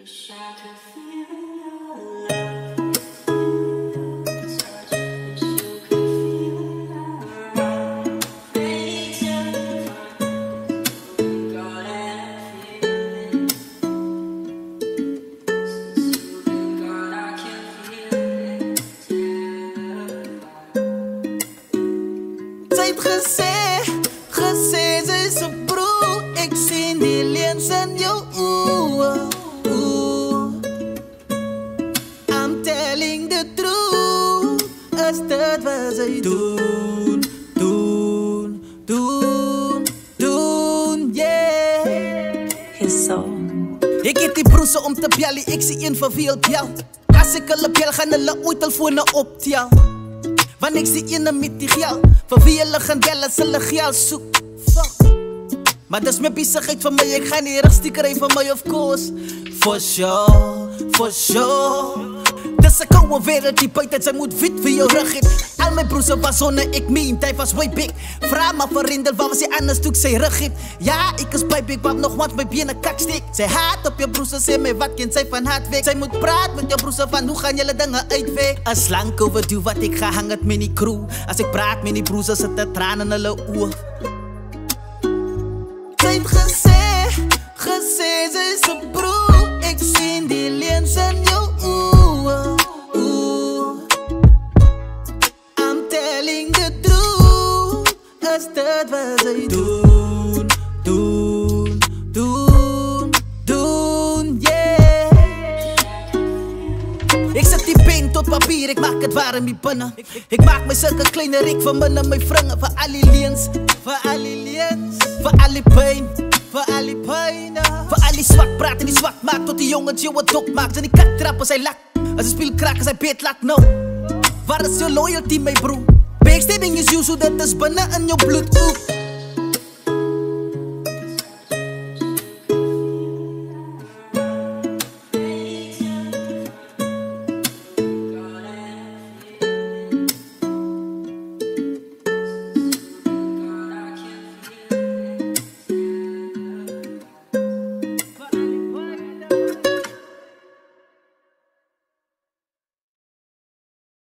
Zij heeft gezegd, ze is een broer. Ik zie die lens in jou. I'm telling the truth. Is dat wat zij doen, yeah. He's so. Ik eet die broesen om te bellen, ik zie een van veel bel. Als ik hulle bel, gaan hulle ooit telefoon optel. Want ik zie een met die geld. Van wie hulle gaan bellen, as hulle geld soek. Fuck. Maar dis my besigheid van my, ek gaan nie rustig kry van my, of course. For sure. Dis 'n kouwe wereld, die buiten, sy moet wit vir jou rug het. Al my broers was sonne, ek meen, hy was way big. Vraag maar vir Rendel, waar was hy anders toe ek sy rug het? Ja, ek is by big, wat nog want my bene kaksteek. Sy haat op jou broers, sê my, wat ken sy van hard weg? Sy moet praat met jou broers van, hoe gaan julle dinge uitweg? As lang overdoe wat ek gehang het met die crew. As ek praat met die broers, sit die traan in hulle oor. Sy het gesê, sy is 'n broer. Ek sien die lens in jou oor. I'm telling the truth. Is dat wat sy doen, yeah. Ek sit die pen tot papier, ek maak het warm hier binne. Ek maak my sulke kleine rek van binne my vringe. Vir al die leens, vir al die pijn. Voor al die pijn, voor al die zwak praat en die zwak maakt. Tot die jongens jou wat dok maakt. En die kak trap als hij lak. Als hij speel krak als hij beet laat nou. Waar is jouw loyalty, my bro? Backstabbing is you, so dat is binnen in jouw bloed ook.